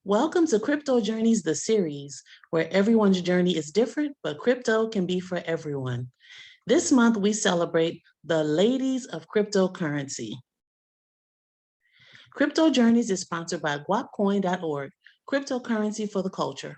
Welcome to Crypto Journeys, the series, where everyone's journey is different, but crypto can be for everyone. This month, we celebrate the Ladies of Cryptocurrency. Crypto Journeys is sponsored by guapcoin.org, cryptocurrency for the culture.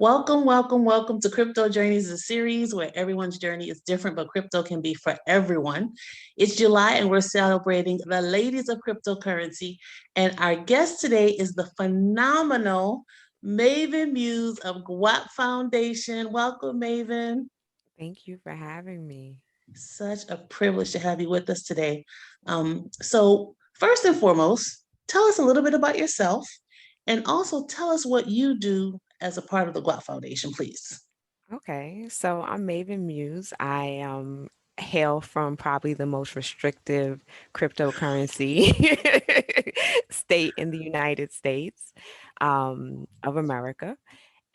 Welcome to Crypto Journeys, a series where everyone's journey is different, but crypto can be for everyone. It's July and we're celebrating the Ladies of Cryptocurrency. And our guest today is the phenomenal Maven Muse of GUAP Foundation. Welcome, Maven. Thank you for having me. Such a privilege to have you with us today. So first and foremost, tell us a little bit about yourself and also tell us what you do as a part of the GUAP Foundation, please. Okay, so I'm Maven Muse. I hail from probably the most restrictive cryptocurrency state in the United States of America.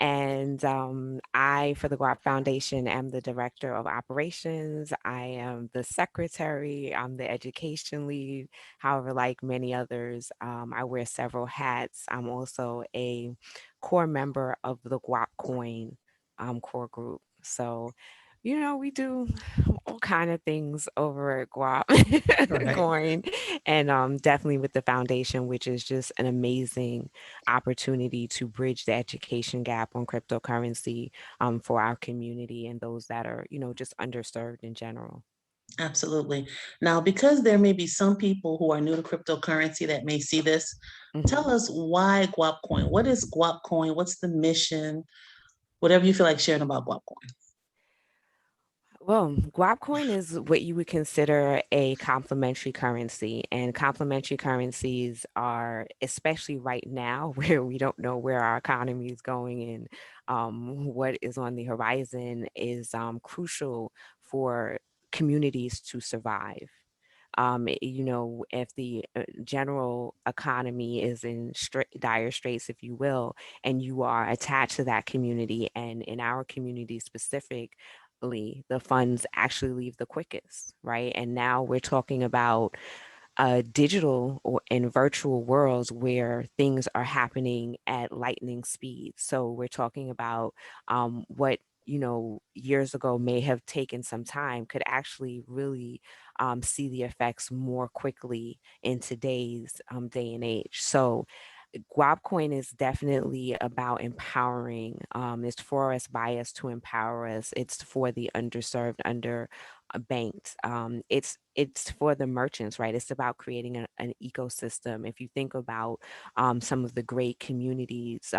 And for the GUAP Foundation, am the director of operations. I am the secretary. I'm the education lead. However, like many others, I wear several hats. I'm also a core member of the GUAP Coin core group. So, we do all kind of things over at GUAP Right. Coin, and definitely with the foundation, which is just an amazing opportunity to bridge the education gap on cryptocurrency for our community and those that are, just underserved in general. Absolutely. Now, because there may be some people who are new to cryptocurrency that may see this, tell Mhm. us why GUAP Coin. What is GUAP Coin? What's the mission? Whatever you feel like sharing about GUAP Coin. Well, GUAP coin is what you would consider a complementary currency, and complementary currencies are, especially right now, where we don't know where our economy is going and what is on the horizon, is crucial for communities to survive. If the general economy is in dire straits, if you will, and you are attached to that community, and in our community specifically, the funds actually leave the quickest, right? And now we're talking about digital or in virtual worlds where things are happening at lightning speed. So we're talking about what years ago may have taken some time could actually really see the effects more quickly in today's day and age. So GUAP Coin is definitely about empowering. It's for us, by us, to empower us. It's for the underserved, under banked. It's for the merchants, right? It's about creating an ecosystem. If you think about some of the great communities,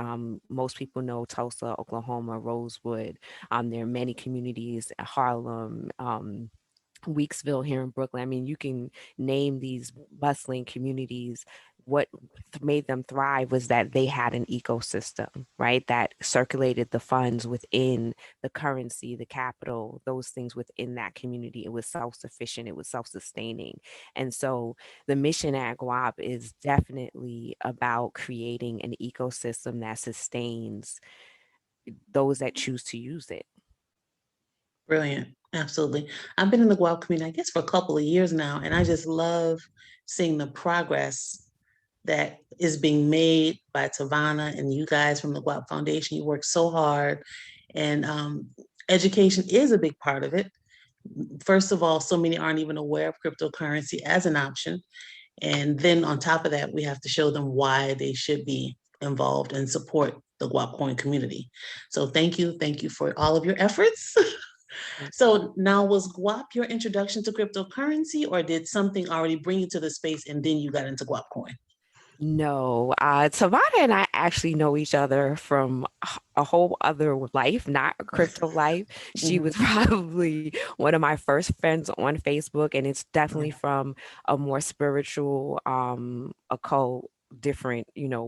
most people know Tulsa, Oklahoma, Rosewood. There are many communities, Harlem. Weeksville here in Brooklyn. I mean, you can name these bustling communities. What made them thrive was that they had an ecosystem, right? That circulated the funds within the currency, the capital, those things within that community. It was self-sufficient, it was self-sustaining. And so the mission at GUAP is definitely about creating an ecosystem that sustains those that choose to use it. Brilliant. Absolutely. I've been in the GUAP community, I guess, for a couple of years now, and I just love seeing the progress that is being made by Tavana and you guys from the GUAP Foundation. You work so hard, and education is a big part of it. First of all, so many aren't even aware of cryptocurrency as an option. And then on top of that, we have to show them why they should be involved and support the GUAP Coin community. So thank you. Thank you for all of your efforts. So now, was GUAP your introduction to cryptocurrency, or did something already bring you to the space and then you got into GUAP Coin? No, Savannah and I actually know each other from a whole other life, not a crypto life. She was Mhm. probably one of my first friends on Facebook, and it's definitely Yeah. from a more spiritual, occult, different,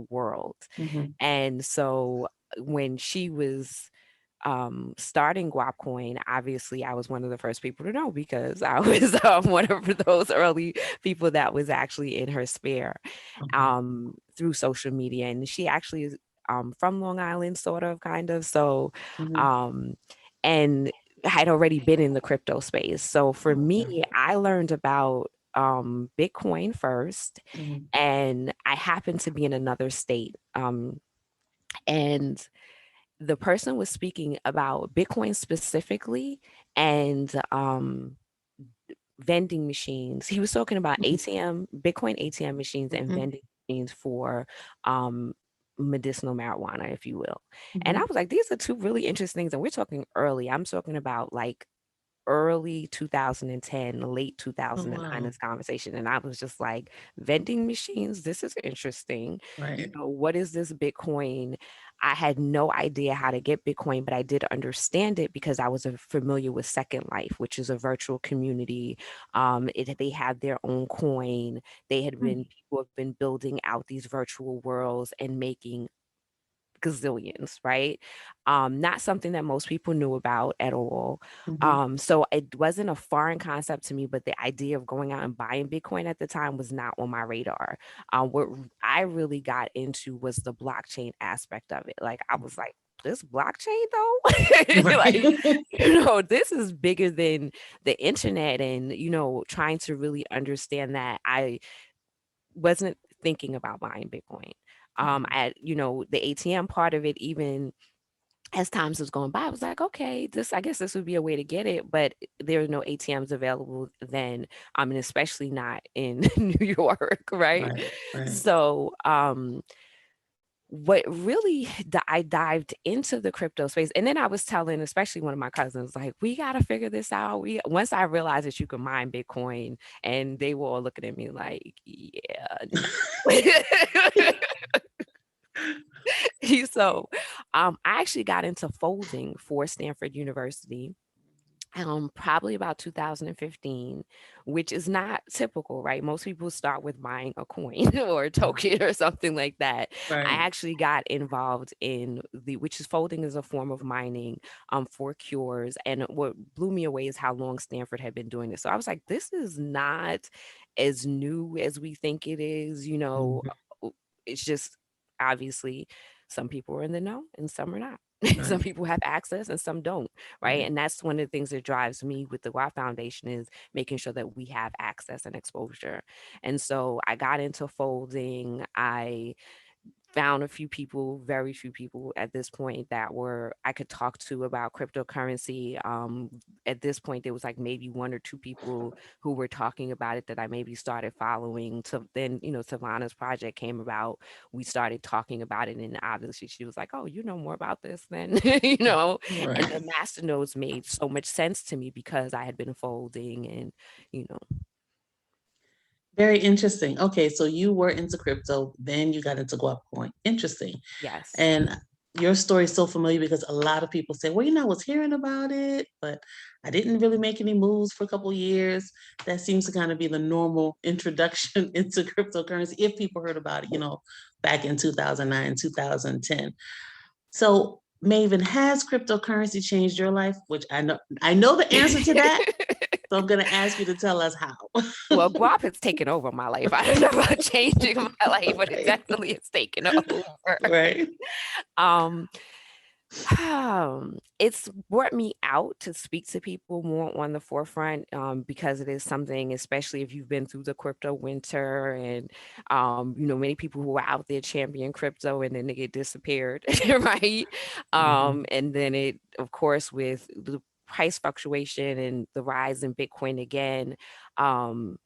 world. Mhm. And so when she was starting GUAP Coin, obviously I was one of the first people to know because I was one of those early people that was actually in her sphere Okay. through social media. And she actually is from Long Island, sort of, kind of. So, Mhm. um, and had already been in the crypto space. So for Okay. me, I learned about Bitcoin first, Mhm. and I happened to be in another state. And the person was speaking about Bitcoin specifically, and vending machines. He was talking about Mhm. Bitcoin ATM machines and Mhm. vending machines for um, medicinal marijuana, if you will. And I Mhm. was like, these are two really interesting things. And we're talking early. I'm talking about like early 2010, late Oh, 2009, wow. this conversation. And I was just like, vending machines, this is interesting. Right. What is this Bitcoin? I had no idea how to get Bitcoin, but I did understand it because I was familiar with Second Life, which is a virtual community. They had their own coin. Mm. People have been building out these virtual worlds and making gazillions, right? Not something that most people knew about at all. Mhm. So it wasn't a foreign concept to me, but the idea of going out and buying Bitcoin at the time was not on my radar. What I really got into was the blockchain aspect of it. Like I was like, this blockchain though, Right. like this is bigger than the internet, and trying to really understand that. I wasn't thinking about buying Bitcoin. Mhm. The ATM part of it, even as times was going by, I was like, okay, I guess this would be a way to get it, but there are no ATMs available then, and especially not in New York, right? Right. Right. So, what really I dived into the crypto space, and then I was telling, especially one of my cousins, like, we got to figure this out. Once I realized that you could mine Bitcoin, and they were all looking at me like, yeah, no. So, I actually got into folding for Stanford University, probably about 2015, which is not typical, right? Most people start with buying a coin or a token or something like that. I Right. actually got involved in which is folding is a form of mining for cures. And what blew me away is how long Stanford had been doing this. So I was like, this is not as new as we think it is, Mhm. it's just obviously some people are in the know and some are not. Some Right. people have access and some don't, right? Right. And that's one of the things that drives me with the GUAP Foundation is making sure that we have access and exposure. And so I got into folding. I found a few people, very few people at this point that I could talk to about cryptocurrency. At this point, there was like maybe one or two people who were talking about it that I maybe started following. So then, Savannah's project came about. We started talking about it, and obviously she was like, "Oh, you know more about this than And Right. the master nodes made so much sense to me because I had been folding, and you know, Very interesting. Okay, so you were into crypto, then you got into GUAP Coin. Interesting. yes. And your story is so familiar because a lot of people say, well, I was hearing about it, but I didn't really make any moves for a couple of years. That seems to kind of be the normal introduction into cryptocurrency if people heard about it, back in 2009, 2010. So, Maven, has cryptocurrency changed your life? Which I know the answer to that. So I'm going to ask you to tell us how. Well, guap has taken over my life. I don't know about changing my life, but it Right. definitely has taken over. Right. Um, it's brought me out to speak to people more on the forefront, because it is something, especially if you've been through the crypto winter, and many people who are out there champion crypto and then they get disappeared, right? Mhm. And then it, of course, with the price fluctuation and the rise in Bitcoin again, um,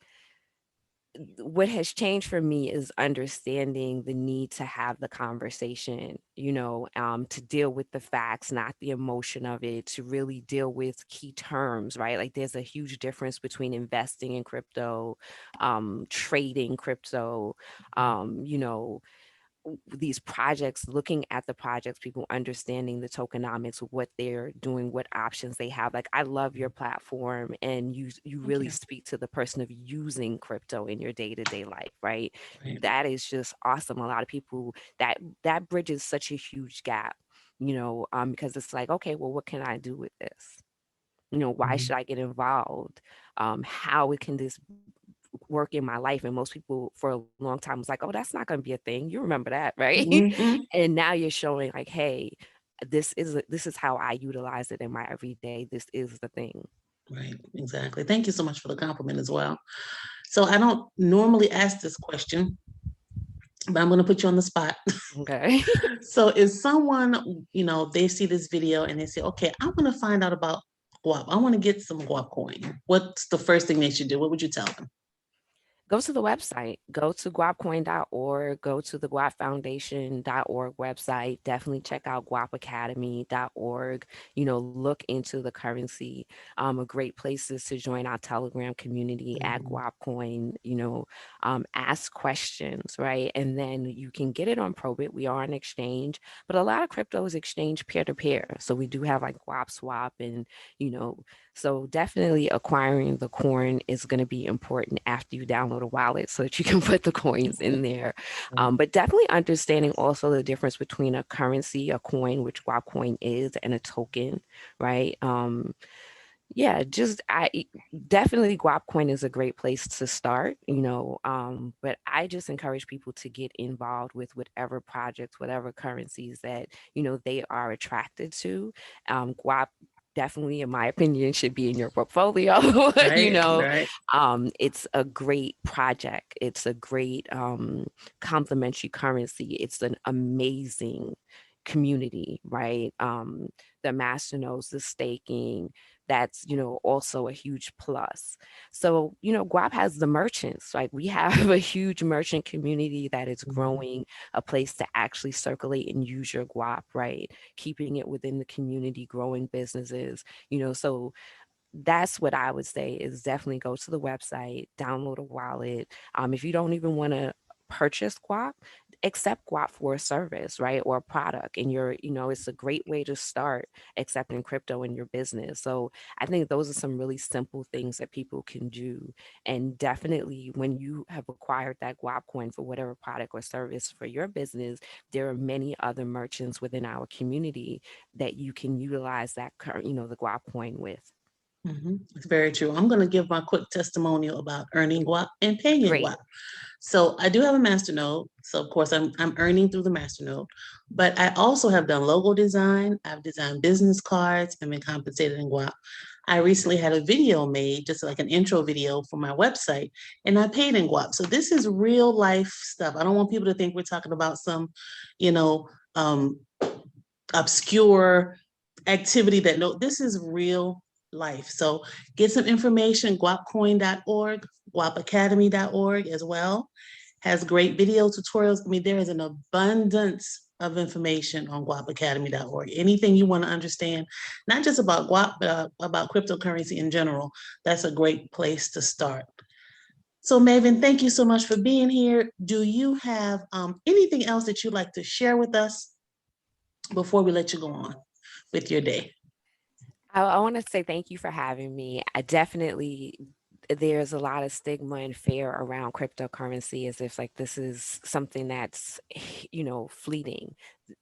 what has changed for me is understanding the need to have the conversation, to deal with the facts, not the emotion of it, to really deal with key terms, right? Like there's a huge difference between investing in crypto, trading crypto, these projects, looking at the projects, people understanding the tokenomics, what they're doing, what options they have. Like I love your platform, and you Thank really you. speak to the person of using crypto in your day-to-day life, right? Right. That is just awesome. A lot of people that bridges such a huge gap, because it's like, okay, well, what can I do with this? Why Mhm. should I get involved? How can this work in my life. And most people for a long time was like, oh, that's not going to be a thing. You remember that, right? Mhm. And now you're showing like, hey, this is how I utilize it in my everyday. This is the thing. Right, exactly. Thank you so much for the compliment as well. So I don't normally ask this question, but I'm going to put you on the spot. Okay. So if someone, they see this video and they say, okay, I want to find out about guap. I want to get some guap coin. What's the first thing they should do? What would you tell them? Go to the website, go to guapcoin.org, go to the guapfoundation.org website. Definitely check out guapacademy.org. Look into the currency. A great place is to join our Telegram community at Mhm. guapcoin, ask questions, right? And then you can get it on Probit. We are an exchange, but a lot of crypto is exchange peer to peer. So we do have like guap swap and, so definitely acquiring the coin is going to be important after you download a wallet so that you can put the coins in there. But definitely understanding also the difference between a currency, a coin, which guap coin is, and a token, right? Yeah, just I definitely guap coin is a great place to start, but I just encourage people to get involved with whatever projects, whatever currencies that, they are attracted to. Guap definitely, in my opinion, should be in your portfolio. Right, right. It's a great project. It's a great complementary currency. It's an amazing community, right? The masternodes, the staking, that's also a huge plus. So guap has the merchants, like we have a huge merchant community that is Mhm. growing, a place to actually circulate and use your guap, right? Keeping it within the community, growing businesses, so that's what I would say is definitely go to the website, download a wallet. If you don't even want to purchase guap, accept guap for a service, right? Or a product. And it's a great way to start accepting crypto in your business. So I think those are some really simple things that people can do. And definitely when you have acquired that guap coin for whatever product or service for your business, there are many other merchants within our community that you can utilize that the guap coin with. It's very true. I'm going to give my quick testimonial about earning guap and paying in Great. guap. So I do have a master. So of course I'm earning through the master, but I also have done logo design. I've designed business cards and been compensated in guap. I recently had a video made, just like an intro video for my website, and I paid in guap. So this is real life stuff. I don't want people to think we're talking about some, you know, um, obscure activity that no, this is real life. So get some information, guapcoin.org, guapacademy.org as well. Has great video tutorials. I mean, there is an abundance of information on guapacademy.org. Anything you want to understand, not just about guap, but about cryptocurrency in general, that's a great place to start. So Maven, thank you so much for being here. Do you have anything else that you'd like to share with us before we let you go on with your day? I want to say thank you for having me. I definitely, there's a lot of stigma and fear around cryptocurrency as if like this is something that's, fleeting.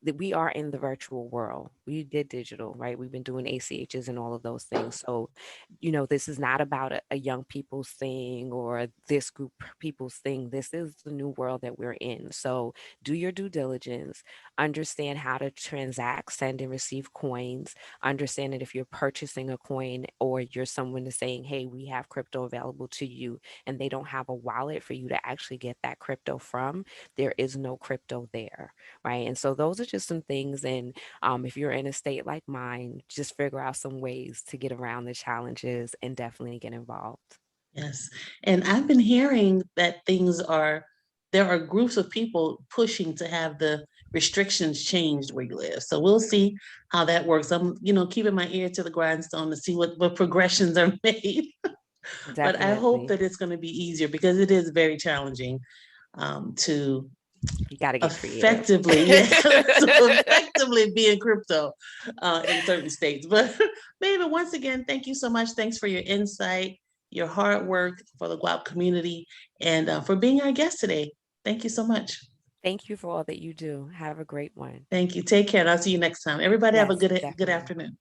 That we are in the virtual world. We did digital, right? We've been doing ACHs and all of those things. So, this is not about a young people's thing or this group people's thing. This is the new world that we're in. So do your due diligence, understand how to transact, send and receive coins, understand that if you're purchasing a coin or you're someone is saying, hey, we have crypto available to you, and they don't have a wallet for you to actually get that crypto from, there is no crypto there, right? And so those are just some things. And if you're in a state like mine, just figure out some ways to get around the challenges and definitely get involved. Yes. And I've been hearing that there are groups of people pushing to have the restrictions changed where you live. So we'll see how that works. I'm, keeping my ear to the grindstone to see what progressions are made. But I hope Definitely. that it's going to be easier because it is very challenging to You got to get creative. effectively, yeah, to effectively be in crypto in certain states. But maybe once again, thank you so much. Thanks for your insight, your hard work for the GUAP community, and for being our guest today. Thank you so much. Thank you for all that you do. Have a great one. Thank you. Take care, and I'll see you next time. Everybody have a Yes, good definitely. afternoon.